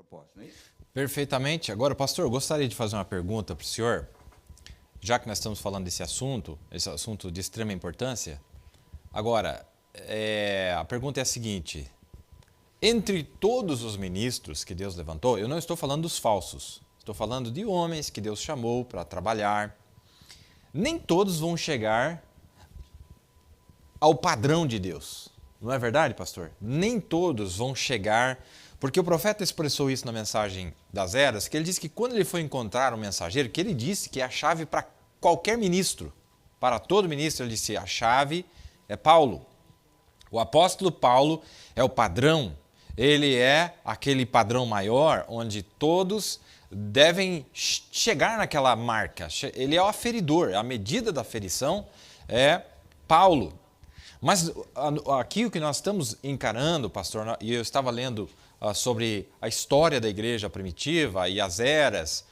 propósito, não é isso? Perfeitamente. Agora, pastor, eu gostaria de fazer uma pergunta para o senhor, já que nós estamos falando desse assunto, esse assunto de extrema importância. Agora, a pergunta é a seguinte: entre todos os ministros que Deus levantou, eu não estou falando dos falsos, estou falando de homens que Deus chamou para trabalhar. Nem todos vão chegar ao padrão de Deus. Não é verdade, pastor? Nem todos vão chegar, porque o profeta expressou isso na mensagem das eras, que ele disse que quando ele foi encontrar um mensageiro, que ele disse que é a chave para qualquer ministro, para todo ministro, ele disse, a chave é Paulo. O apóstolo Paulo é o padrão, ele é aquele padrão maior onde todos devem chegar naquela marca. Ele é o aferidor, a medida da aferição é Paulo. Mas aqui o que nós estamos encarando, pastor, e eu estava lendo sobre a história da igreja primitiva e as eras,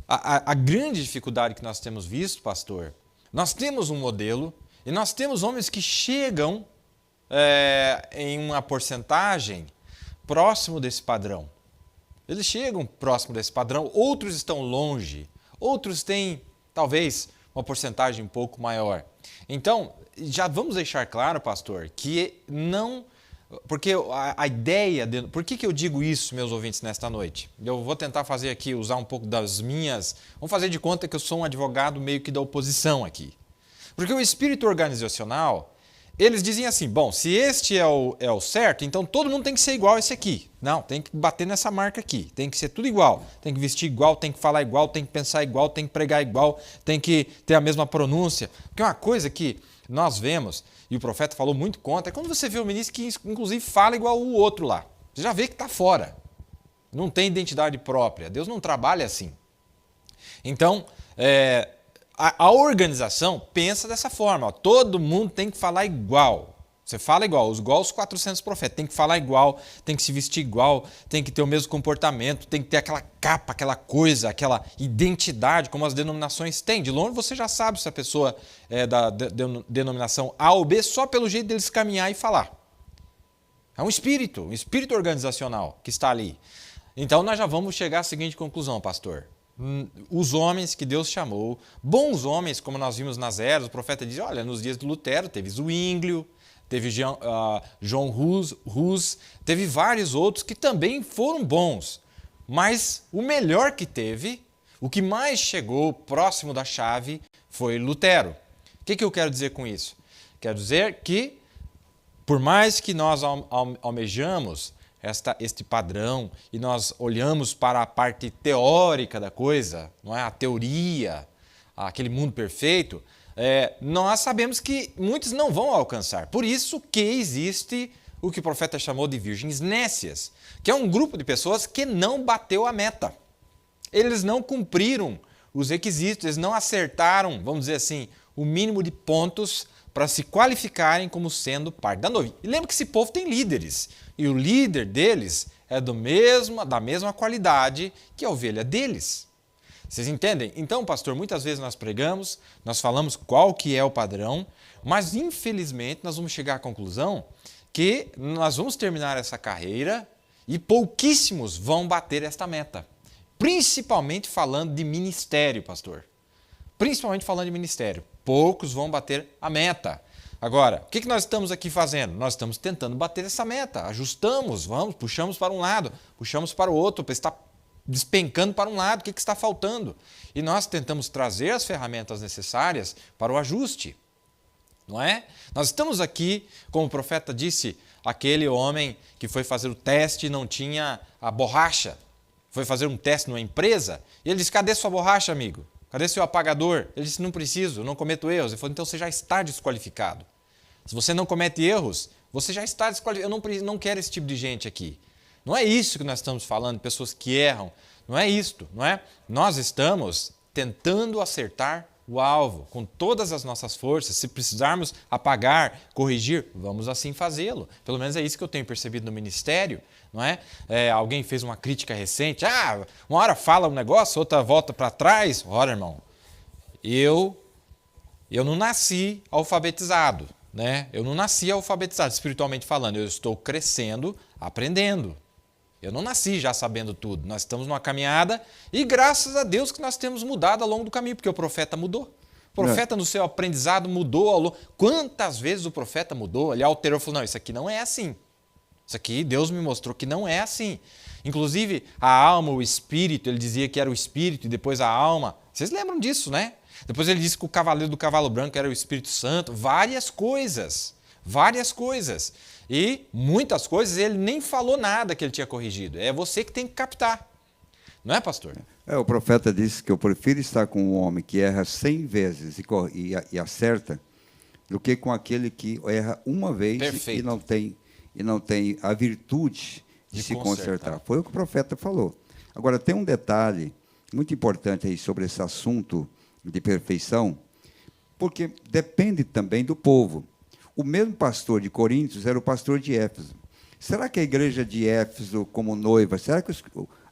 a grande dificuldade que nós temos visto, pastor, nós temos um modelo e nós temos homens que chegam em uma porcentagem próximo desse padrão. Eles chegam próximo desse padrão, outros estão longe, outros têm talvez uma porcentagem um pouco maior. Então, já vamos deixar claro, pastor, que não... Porque a ideia... Por que eu digo isso, meus ouvintes, nesta noite? Eu vou tentar fazer aqui, usar um pouco das minhas... Vamos fazer de conta que eu sou um advogado meio que da oposição aqui. Porque o espírito organizacional, eles dizem assim, bom, se este é o certo, então todo mundo tem que ser igual a esse aqui. Não, tem que bater nessa marca aqui, tem que ser tudo igual, tem que vestir igual, tem que falar igual, tem que pensar igual, tem que pregar igual, tem que ter a mesma pronúncia. Porque uma coisa que nós vemos, e o profeta falou muito contra, é quando você vê o ministro que inclusive fala igual o outro lá. Você já vê que está fora, não tem identidade própria, Deus não trabalha assim. Então, a organização pensa dessa forma, ó, todo mundo tem que falar igual. Você fala igual os 400 profetas, tem que falar igual, tem que se vestir igual, tem que ter o mesmo comportamento, tem que ter aquela capa, aquela coisa, aquela identidade, como as denominações têm. De longe você já sabe se a pessoa é da denominação A ou B só pelo jeito deles caminhar e falar. É um espírito organizacional que está ali. Então nós já vamos chegar à seguinte conclusão, pastor. Os homens que Deus chamou, bons homens, como nós vimos nas eras, o profeta diz, olha, nos dias de Lutero teve Zwinglio, teve John Hus, teve vários outros que também foram bons. Mas o melhor que teve, o que mais chegou próximo da chave, foi Lutero. O que eu quero dizer com isso? Quero dizer que, por mais que nós almejamos este padrão e nós olhamos para a parte teórica da coisa, não é? A teoria, aquele mundo perfeito, nós sabemos que muitos não vão alcançar. Por isso que existe o que o profeta chamou de virgens nécias, que é um grupo de pessoas que não bateu a meta. Eles não cumpriram os requisitos, eles não acertaram, vamos dizer assim, o mínimo de pontos para se qualificarem como sendo parte da noiva. E lembra que esse povo tem líderes, e o líder deles é da mesma qualidade que a ovelha deles. Vocês entendem? Então, pastor, muitas vezes nós pregamos, nós falamos qual que é o padrão, mas infelizmente nós vamos chegar à conclusão que nós vamos terminar essa carreira e pouquíssimos vão bater esta meta. Principalmente falando de ministério, pastor. Principalmente falando de ministério. Poucos vão bater a meta. Agora, o que nós estamos aqui fazendo? Nós estamos tentando bater essa meta. Ajustamos, puxamos para um lado, puxamos para o outro, está despencando para um lado, o que está faltando? E nós tentamos trazer as ferramentas necessárias para o ajuste. Não é? Nós estamos aqui, como o profeta disse, aquele homem que foi fazer o teste e não tinha a borracha. Foi fazer um teste numa empresa e ele disse, cadê sua borracha, amigo? Cadê seu apagador? Ele disse, não preciso, não cometo erros. Ele falou, então você já está desqualificado. Se você não comete erros, você já está desqualificado. Eu não quero esse tipo de gente aqui. Não é isso que nós estamos falando, pessoas que erram. Não é isto, não é? Nós estamos tentando acertar o alvo com todas as nossas forças. Se precisarmos apagar, corrigir, vamos assim fazê-lo. Pelo menos é isso que eu tenho percebido no ministério. Não é? Alguém fez uma crítica recente, uma hora fala um negócio, outra volta para trás. Ora, irmão, eu não nasci alfabetizado, né? Eu não nasci alfabetizado, espiritualmente falando, eu estou crescendo, aprendendo. Eu não nasci já sabendo tudo. Nós estamos numa caminhada e graças a Deus que nós temos mudado ao longo do caminho, porque o profeta mudou. O profeta no seu aprendizado mudou ao longo. Quantas vezes o profeta mudou? Ele alterou e falou, não, isso aqui não é assim. Isso aqui Deus me mostrou que não é assim. Inclusive a alma, o espírito, ele dizia que era o espírito e depois a alma. Vocês lembram disso, né? Depois ele disse que o cavaleiro do cavalo branco era o Espírito Santo. Várias coisas. Várias coisas. E muitas coisas ele nem falou nada que ele tinha corrigido. É você que tem que captar. Não é, pastor? O profeta disse que eu prefiro estar com um homem que erra 100 vezes e acerta do que com aquele que erra uma vez e não tem a virtude de se consertar. Foi o que o profeta falou. Agora, tem um detalhe muito importante aí sobre esse assunto de perfeição, porque depende também do povo. O mesmo pastor de Coríntios era o pastor de Éfeso. Será que a igreja de Éfeso, como noiva, será que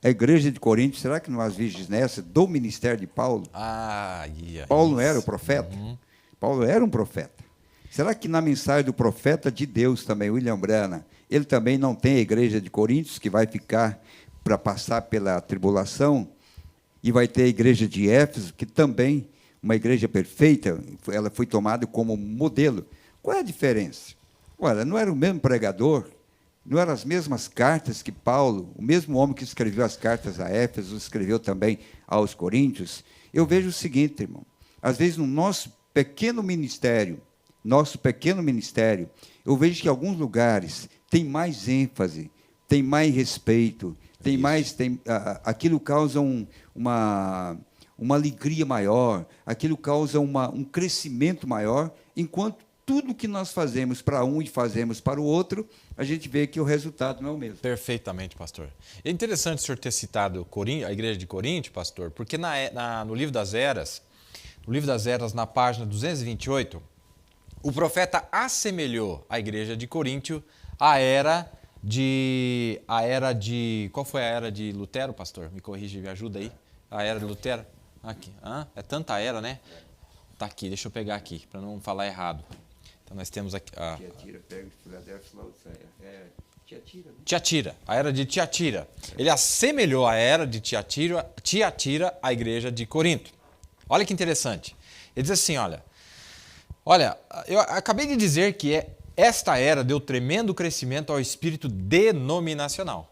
a igreja de Coríntios, será que não as virgens nessa, do ministério de Paulo? Paulo não era o profeta? Paulo era um profeta. Será que na mensagem do profeta de Deus também, William Branham, ele também não tem a igreja de Coríntios que vai ficar para passar pela tribulação? E vai ter a igreja de Éfeso, que também, uma igreja perfeita, ela foi tomada como modelo. Qual é a diferença? Olha, não era o mesmo pregador, não eram as mesmas cartas que Paulo, o mesmo homem que escreveu as cartas a Éfeso, escreveu também aos Coríntios. Eu vejo o seguinte, irmão, às vezes no nosso pequeno ministério, eu vejo que em alguns lugares tem mais ênfase, tem mais respeito, aquilo causa uma alegria maior, aquilo causa um crescimento maior, enquanto tudo que nós fazemos para um e fazemos para o outro, a gente vê que o resultado não é o mesmo. Perfeitamente, pastor. É interessante o senhor ter citado a igreja de Corinto, pastor, porque no livro das Eras, na página 228, o profeta assemelhou a igreja de Coríntio à era de... Qual foi a era de Lutero, pastor? Me corrige, me ajuda aí. A era de Lutero? Aqui. É tanta era, né? Tá aqui, deixa eu pegar aqui, para não falar errado. Então nós temos aqui... Tiatira, a era de Tiatira. Ele assemelhou a era de Tiatira à igreja de Corinto. Olha que interessante. Ele diz assim, olha, eu acabei de dizer que esta era deu tremendo crescimento ao espírito denominacional.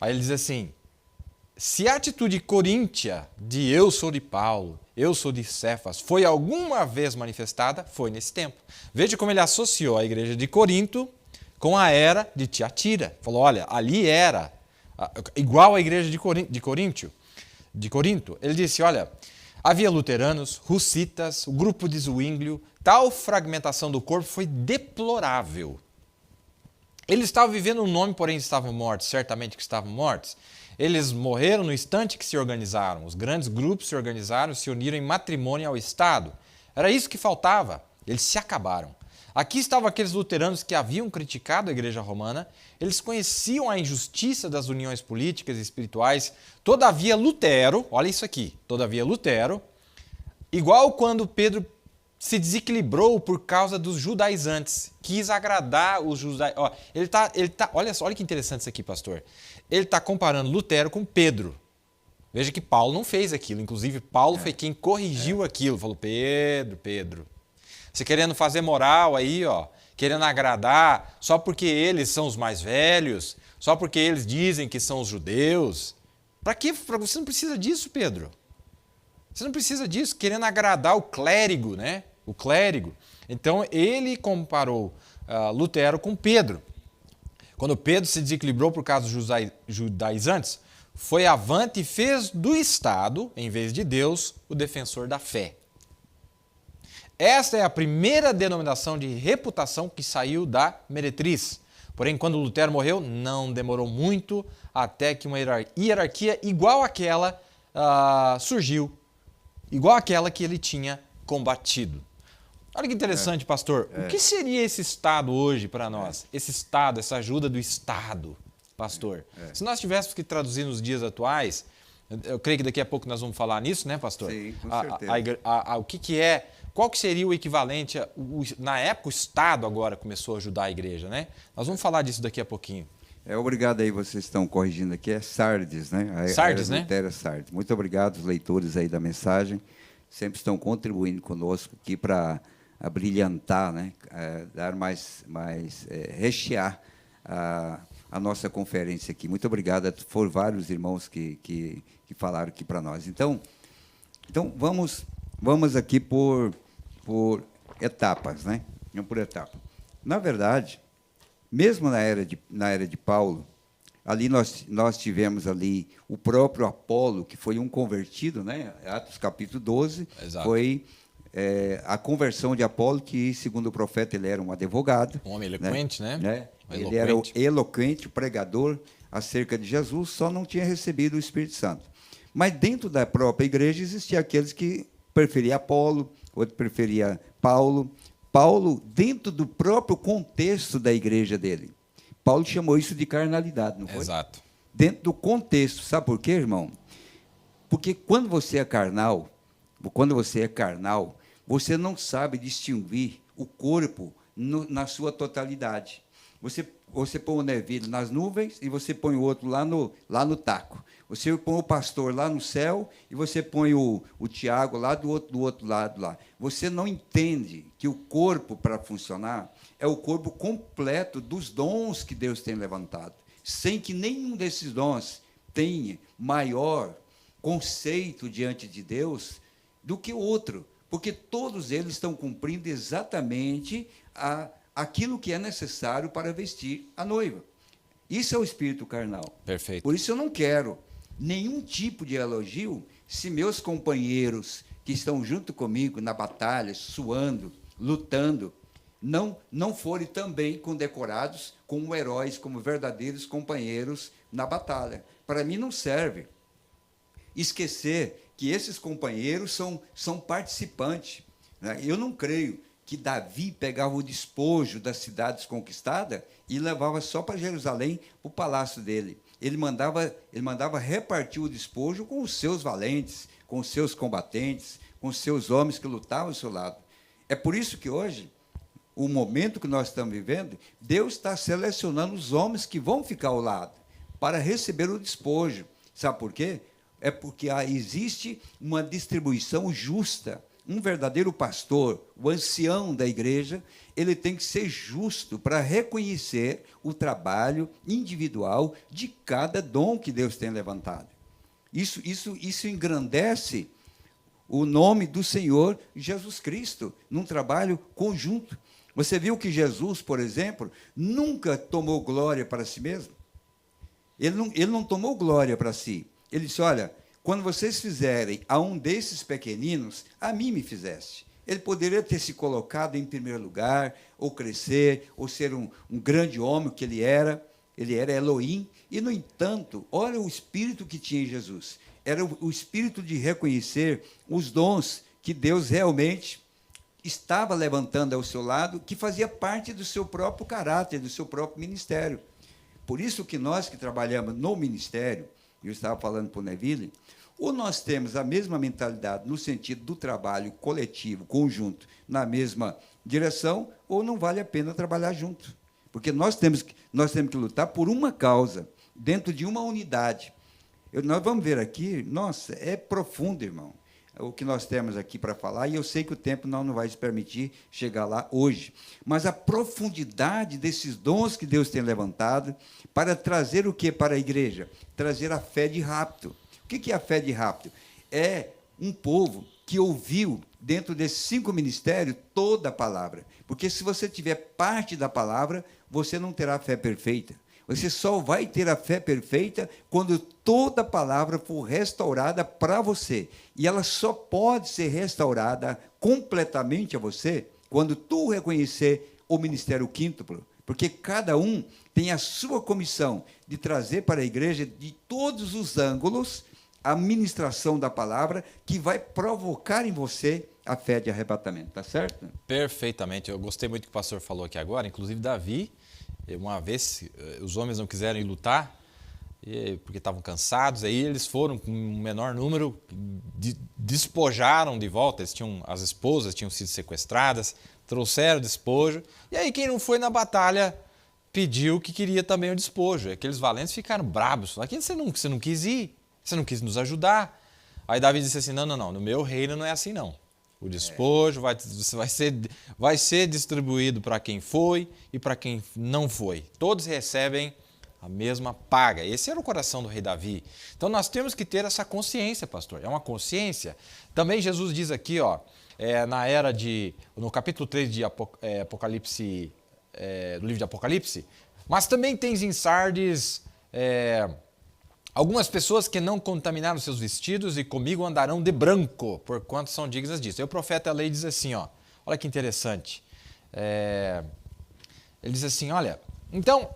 Aí ele diz assim, se a atitude coríntia de eu sou de Paulo, eu sou de Cefas, foi alguma vez manifestada, foi nesse tempo. Veja como ele associou a igreja de Corinto com a era de Tiatira. Falou, olha, ali era igual a igreja de Corinto. Ele disse, olha, havia luteranos, russitas, o grupo de Zwinglio, tal fragmentação do corpo foi deplorável. Eles estavam vivendo um nome, porém estavam mortos, certamente que estavam mortos. Eles morreram no instante que se organizaram. Os grandes grupos se organizaram e se uniram em matrimônio ao Estado. Era isso que faltava. Eles se acabaram. Aqui estavam aqueles luteranos que haviam criticado a Igreja Romana. Eles conheciam a injustiça das uniões políticas e espirituais. Todavia Lutero, olha isso aqui, igual quando Pedro se desequilibrou por causa dos judaizantes, quis agradar os judaizantes. Olha que interessante isso aqui, pastor. Ele está comparando Lutero com Pedro. Veja que Paulo não fez aquilo. Inclusive, Paulo foi quem corrigiu aquilo. Falou, Pedro, você querendo fazer moral aí, querendo agradar, só porque eles são os mais velhos, só porque eles dizem que são os judeus. Para quê? Você não precisa disso, Pedro. Você não precisa disso, querendo agradar o clérigo, né? O clérigo. Então, ele comparou Lutero com Pedro. Quando Pedro se desequilibrou por causa dos judaizantes, foi avante e fez do Estado, em vez de Deus, o defensor da fé. Esta é a primeira denominação de reputação que saiu da meretriz. Porém, quando Lutero morreu, não demorou muito até que uma hierarquia igual àquela surgiu, igual àquela que ele tinha combatido. Olha que interessante, pastor. O que seria esse Estado hoje para nós? Esse Estado, essa ajuda do Estado, pastor. Se nós tivéssemos que traduzir nos dias atuais, eu creio que daqui a pouco nós vamos falar nisso, né, pastor? Sim, com certeza. Qual que seria o equivalente? Na época, o Estado agora começou a ajudar a igreja, né? Nós vamos falar disso daqui a pouquinho. Obrigado aí, vocês estão corrigindo aqui, é Sardes, né? Sardes, né? Sardes. Muito obrigado, os leitores aí da mensagem, sempre estão contribuindo conosco aqui para brilhantar, né? Dar rechear a nossa conferência aqui. Muito obrigado, foram vários irmãos que falaram aqui para nós. Então vamos aqui por etapas, né? Vamos por etapas. Na verdade, mesmo na era de Paulo, ali nós tivemos ali o próprio Apolo, que foi um convertido, né? Atos capítulo 12, Exato. Foi a conversão de Apolo, que, segundo o profeta, ele era um advogado. Um homem eloquente, né? Ele era eloquente, pregador acerca de Jesus, só não tinha recebido o Espírito Santo. Mas dentro da própria igreja existiam aqueles que preferiam Apolo, outro preferia Paulo. Paulo, dentro do próprio contexto da igreja dele, Paulo chamou isso de carnalidade, não foi? Exato. Dentro do contexto. Sabe por quê, irmão? Porque quando você é carnal, você não sabe distinguir o corpo na sua totalidade. Você põe o Neville nas nuvens e você põe o outro lá no taco. Você põe o pastor lá no céu e você põe o Tiago lá do outro lado lá. Você não entende que o corpo, para funcionar, é o corpo completo dos dons que Deus tem levantado, sem que nenhum desses dons tenha maior conceito diante de Deus do que o outro, porque todos eles estão cumprindo exatamente aquilo que é necessário para vestir a noiva. Isso é o espírito carnal. Perfeito. Por isso eu não quero nenhum tipo de elogio se meus companheiros que estão junto comigo na batalha, suando, lutando, não forem também condecorados como heróis, como verdadeiros companheiros na batalha. Para mim não serve esquecer que esses companheiros são participantes, né? Eu não creio que Davi pegava o despojo das cidades conquistadas e levava só para Jerusalém, para o palácio dele. Ele mandava repartir o despojo com os seus valentes, com os seus combatentes, com os seus homens que lutavam ao seu lado. É por isso que hoje, o momento que nós estamos vivendo, Deus está selecionando os homens que vão ficar ao lado para receber o despojo. Sabe por quê? É porque existe uma distribuição justa. Um verdadeiro pastor, o ancião da igreja, ele tem que ser justo para reconhecer o trabalho individual de cada dom que Deus tem levantado. Isso engrandece o nome do Senhor Jesus Cristo num trabalho conjunto. Você viu que Jesus, por exemplo, nunca tomou glória para si mesmo? Ele não tomou glória para si. Ele disse, olha, quando vocês fizerem a um desses pequeninos, a mim me fizeste. Ele poderia ter se colocado em primeiro lugar, ou crescer, ou ser um grande homem, que ele era Elohim, e, no entanto, olha o espírito que tinha em Jesus. Era o espírito de reconhecer os dons que Deus realmente estava levantando ao seu lado, que fazia parte do seu próprio caráter, do seu próprio ministério. Por isso que nós que trabalhamos no ministério, eu estava falando para o Neville, ou nós temos a mesma mentalidade no sentido do trabalho coletivo, conjunto, na mesma direção, ou não vale a pena trabalhar junto. Porque nós temos que lutar por uma causa, dentro de uma unidade. Nós vamos ver aqui, nossa, é profundo, irmão, o que nós temos aqui para falar, e eu sei que o tempo não vai nos permitir chegar lá hoje. Mas a profundidade desses dons que Deus tem levantado para trazer o que para a igreja? Trazer a fé de rapto. O que é a fé de rapto? É um povo que ouviu, dentro desses 5 ministérios, toda a palavra. Porque se você tiver parte da palavra, você não terá fé perfeita. Você só vai ter a fé perfeita quando toda a palavra for restaurada para você. E ela só pode ser restaurada completamente a você quando tu reconhecer o ministério quíntuplo. Porque cada um tem a sua comissão de trazer para a igreja, de todos os ângulos, a ministração da palavra que vai provocar em você a fé de arrebatamento. Está certo? Perfeitamente. Eu gostei muito do que o pastor falou aqui agora. Inclusive, Davi, uma vez os homens não quiseram ir lutar, porque estavam cansados, aí eles foram com um menor número, despojaram de volta, as esposas tinham sido sequestradas, trouxeram despojo, e aí quem não foi na batalha pediu que queria também o despojo. Aqueles valentes ficaram brabos. Aqui você não quis ir, você não quis nos ajudar. Aí Davi disse assim, não, no meu reino não é assim não. O despojo vai ser distribuído para quem foi e para quem não foi. Todos recebem a mesma paga. Esse era o coração do rei Davi. Então nós temos que ter essa consciência, pastor. É uma consciência. Também Jesus diz aqui, ó, no capítulo 3 de Apocalipse, do livro de Apocalipse, mas também tens em Sardes algumas pessoas que não contaminaram seus vestidos e comigo andarão de branco, porquanto são dignas disso. Aí o profeta Lei diz assim, ó, olha que interessante. Ele diz assim, olha, então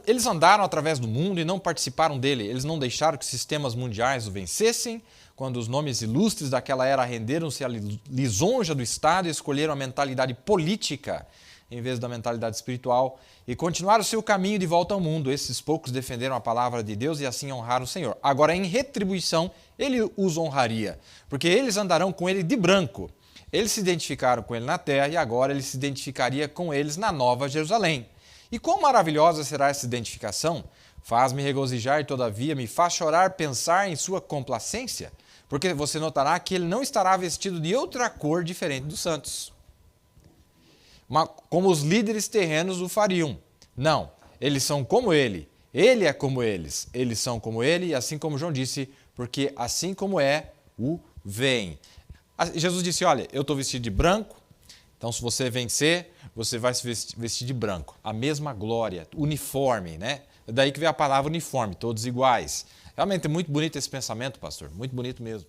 eles andaram através do mundo e não participaram dele. Eles não deixaram que sistemas mundiais o vencessem. Quando os nomes ilustres daquela era renderam-se à lisonja do Estado e escolheram a mentalidade política em vez da mentalidade espiritual, e continuaram o seu caminho de volta ao mundo. Esses poucos defenderam a palavra de Deus e assim honraram o Senhor. Agora, em retribuição, ele os honraria, porque eles andarão com ele de branco. Eles se identificaram com ele na terra e agora ele se identificaria com eles na Nova Jerusalém. E quão maravilhosa será essa identificação? Faz-me regozijar e, todavia, me faz chorar pensar em sua complacência, porque você notará que ele não estará vestido de outra cor diferente dos santos, como os líderes terrenos o fariam. Não, eles são como ele é como eles são como ele, e assim como João disse, porque assim como é, o veem. Jesus disse, olha, eu estou vestido de branco, então se você vencer, você vai se vestir de branco. A mesma glória, uniforme, né? É daí que vem a palavra uniforme, todos iguais. Realmente é muito bonito esse pensamento, pastor, muito bonito mesmo.